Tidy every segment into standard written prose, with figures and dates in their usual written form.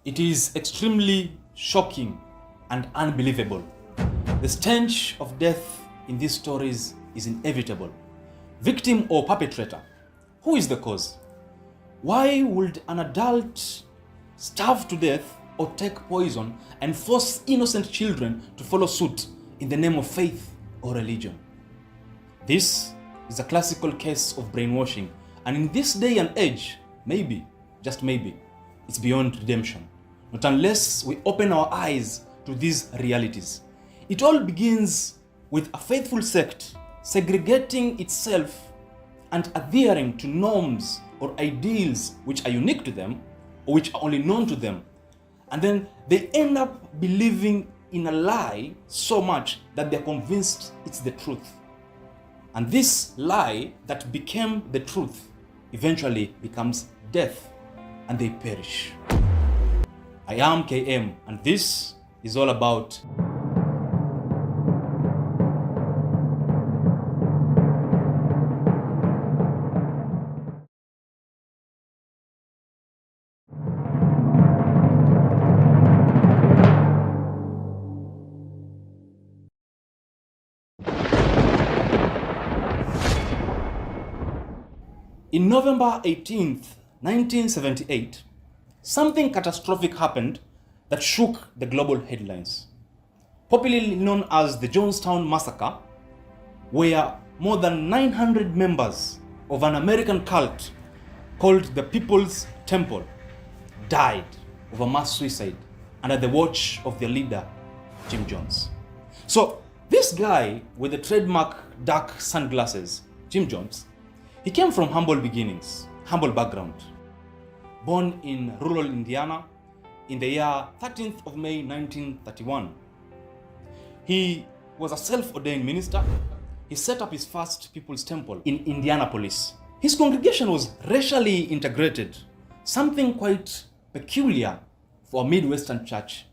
It is extremely shocking and unbelievable. The stench of death in these stories is inevitable. Victim or perpetrator? Who is the cause? Why would an adult starve to death or take poison and force innocent children to follow suit in the name of faith or religion? This is a classical case of brainwashing, and in this day and age, maybe, just maybe, it's beyond redemption. Not unless we open our eyes to these realities. It all begins with a faithful sect segregating itself and adhering to norms or ideals which are unique to them or which are only known to them. And then they end up believing in a lie so much that they're convinced it's the truth. And this lie that became the truth eventually becomes death, and they perish. I am KM, and this is all about In November 18th, 1978, something catastrophic happened that shook the global headlines. Popularly known as the Jonestown Massacre, where more than 900 members of an American cult called the People's Temple died of a mass suicide under the watch of their leader, Jim Jones. So this guy with the trademark dark sunglasses, Jim Jones, he came from humble beginnings, humble background. Born in rural Indiana in the year 13th of May 1931. He was a self-ordained minister. He set up his first People's Temple in Indianapolis. His congregation was racially integrated, something quite peculiar for a Midwestern church.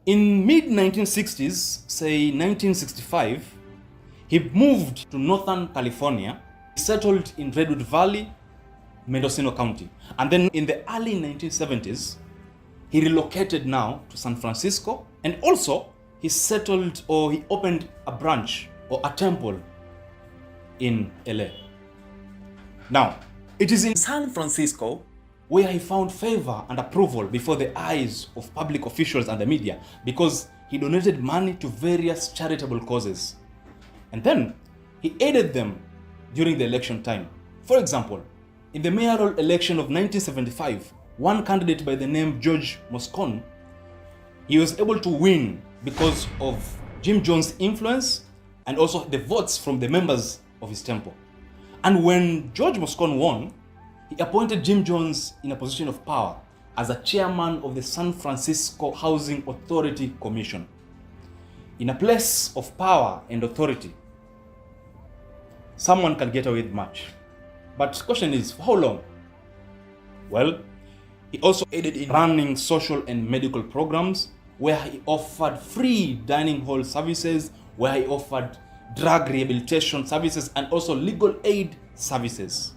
In mid-1960s, say 1965, he moved to Northern California, settled in Redwood Valley, Mendocino County. And then in the early 1970s, he relocated now to San Francisco, and also he settled, or he opened a branch or a temple in LA. Now, it is in San Francisco where he found favor and approval before the eyes of public officials and the media because he donated money to various charitable causes. And then he aided them during the election time. For example, in the mayoral election of 1975, one candidate by the name George Moscone, he was able to win because of Jim Jones' influence and also the votes from the members of his temple. And when George Moscone won, he appointed Jim Jones in a position of power as a chairman of the San Francisco Housing Authority Commission. In a place of power and authority, someone can get away with much. But the question is, for how long? Well, he also aided in running social and medical programs where he offered free dining hall services, where he offered drug rehabilitation services, and also legal aid services.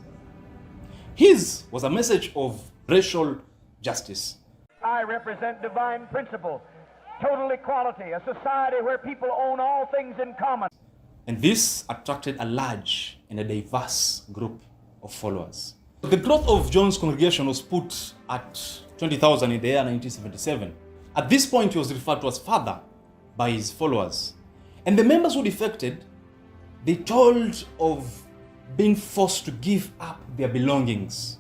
His was a message of racial justice. I represent divine principle, total equality, a society where people own all things in common. And this attracted a large and a diverse group of followers. The growth of Jones' congregation was put at 20,000 in the year 1977. At this point, he was referred to as Father by his followers. And the members who defected, they told of being forced to give up their belongings,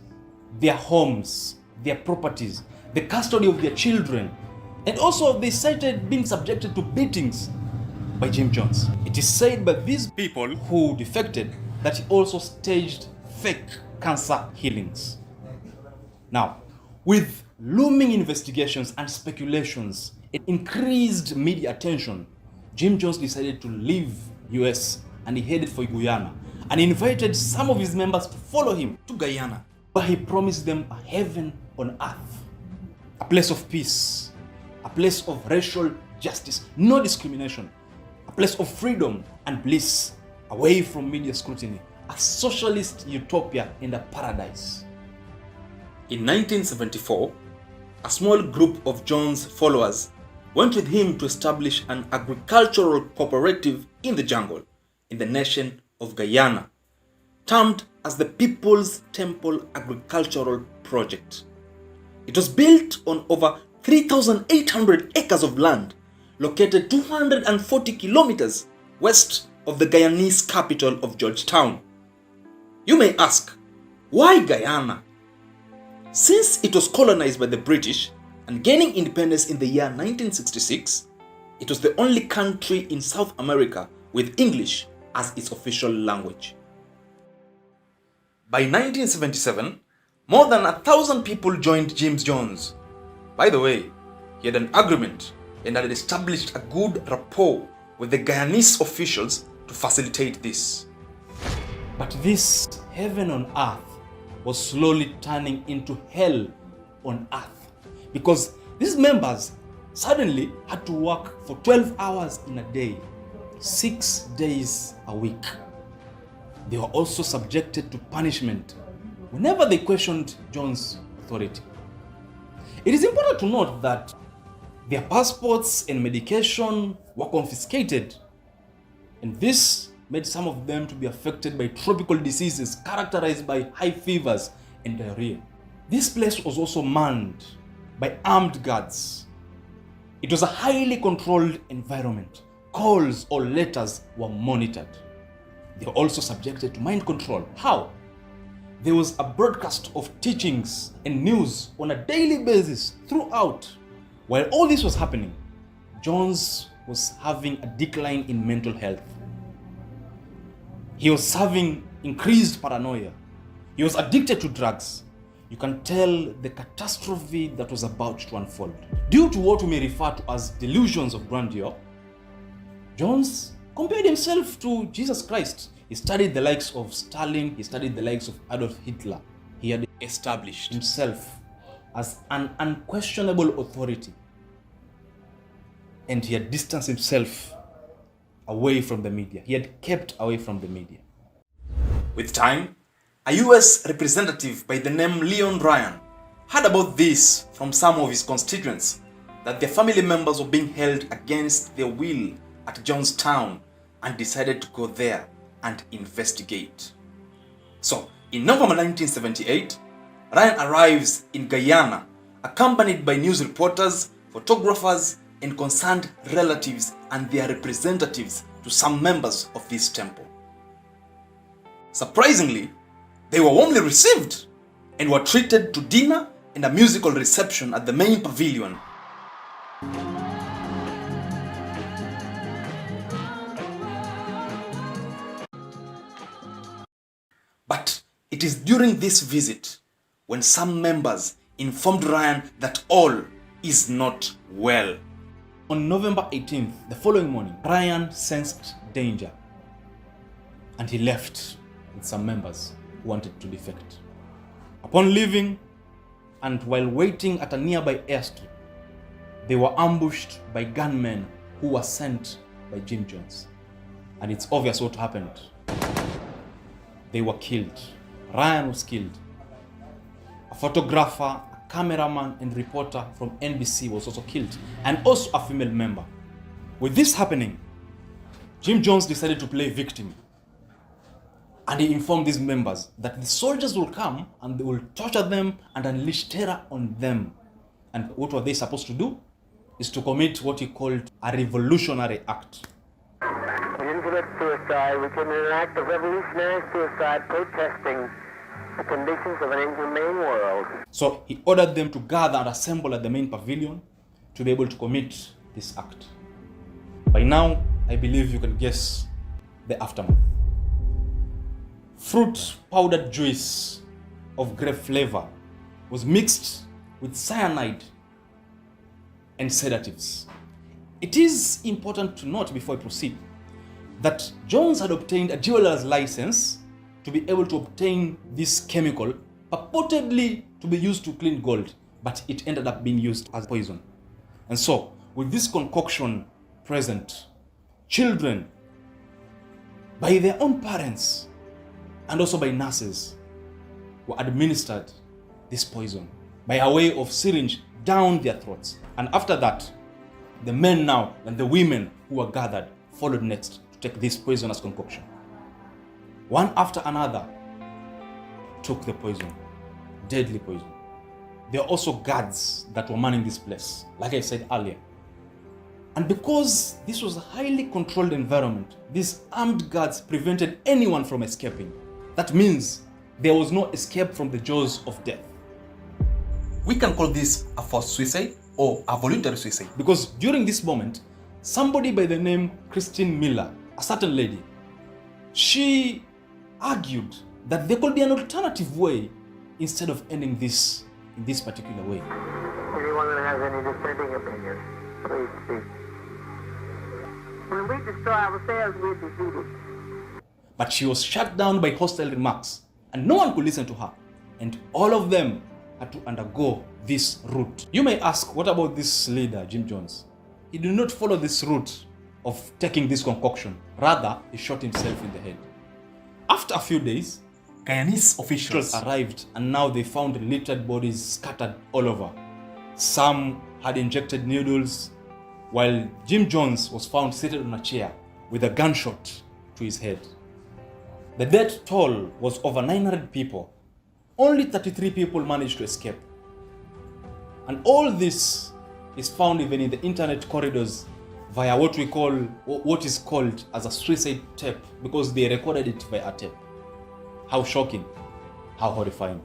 their homes, their properties, the custody of their children, and also they cited being subjected to beatings by Jim Jones. It is said by these people who defected that he also staged fake cancer healings. Now, with looming investigations and speculations, it increased media attention. Jim Jones decided to leave US and he headed for Guyana, and he invited some of his members to follow him to Guyana, where he promised them a heaven on earth, a place of peace, a place of racial justice, no discrimination, a place of freedom and bliss, away from media scrutiny, a socialist utopia and a paradise. In 1974, a small group of John's followers went with him to establish an agricultural cooperative in the jungle in the nation of Guyana, termed as the People's Temple Agricultural Project. It was built on over 3,800 acres of land located 240 kilometers west of the Guyanese capital of Georgetown. You may ask, why Guyana? Since it was colonized by the British and gaining independence in the year 1966, it was the only country in South America with English as its official language. By 1977, more than 1,000 people joined James Jones. By the way, he had an agreement and had established a good rapport with the Guyanese officials to facilitate this. But this heaven on earth was slowly turning into hell on earth, because these members suddenly had to work for 12 hours in a day, 6 days a week. They were also subjected to punishment whenever they questioned John's authority. It is important to note that their passports and medication were confiscated, and this made some of them to be affected by tropical diseases characterized by high fevers and diarrhea. This place was also manned by armed guards. It was a highly controlled environment. Calls or letters were monitored. They were also subjected to mind control. How? There was a broadcast of teachings and news on a daily basis throughout. While all this was happening, Jones was having a decline in mental health. He was having increased paranoia. He was addicted to drugs. You can tell the catastrophe that was about to unfold. Due to what we may refer to as delusions of grandeur, Jones compared himself to Jesus Christ. He studied the likes of Stalin, he studied the likes of Adolf Hitler. He had established himself as an unquestionable authority, and he had distanced himself away from the media. He had kept away from the media. With time, a US representative by the name Leon Ryan heard about this from some of his constituents, that their family members were being held against their will at Jonestown, and decided to go there and investigate. So, in November 1978, Ryan arrives in Guyana, accompanied by news reporters, photographers, and concerned relatives and their representatives to some members of this temple. Surprisingly, they were warmly received and were treated to dinner and a musical reception at the main pavilion. But it is during this visit when some members informed Ryan that all is not well. On November 18th, the following morning, Ryan sensed danger and he left with some members who wanted to defect. Upon leaving, and while waiting at a nearby airstrip, they were ambushed by gunmen who were sent by Jim Jones. And it's obvious what happened. They were killed. Ryan was killed. A photographer, a cameraman, and reporter from NBC was also killed, and also a female member. With this happening, Jim Jones decided to play victim. And he informed these members that the soldiers will come and they will torture them and unleash terror on them. And what were they supposed to do? Is to commit what he called a revolutionary act. We didn't commit suicide, we committed an act of revolutionary suicide protesting the conditions of an inhumane world. So he ordered them to gather and assemble at the main pavilion to be able to commit this act. By now, I believe you can guess the aftermath. Fruit powdered juice of grape flavor was mixed with cyanide and sedatives. It is important to note before I proceed that Jones had obtained a jeweler's license to be able to obtain this chemical purportedly to be used to clean gold, but it ended up being used as poison. And so, with this concoction present, children, by their own parents, and also by nurses, were administered this poison by a way of syringe down their throats. And after that, the men now and the women who were gathered followed next to take this poisonous concoction. One after another took the poison, deadly poison. There are also guards that were manning this place, like I said earlier. And because this was a highly controlled environment, these armed guards prevented anyone from escaping. That means there was no escape from the jaws of death. We can call this a forced suicide or a voluntary suicide, because during this moment, somebody by the name Christine Miller, a certain lady, she argued that there could be an alternative way instead of ending this in this particular way. Anyone that has any dissenting opinion, please speak. When we destroy ourselves, we're defeated. But she was shut down by hostile remarks, and no one could listen to her. And all of them had to undergo this route. You may ask, what about this leader, Jim Jones? He did not follow this route of taking this concoction. Rather, he shot himself in the head. After a few days, Guyanese officials arrived, and now they found littered bodies scattered all over. Some had injected needles, while Jim Jones was found seated on a chair with a gunshot to his head. The death toll was over 900 people. Only 33 people managed to escape. And all this is found even in the internet corridors via what is called as a suicide tape, because they recorded it via a tape. How shocking, how horrifying.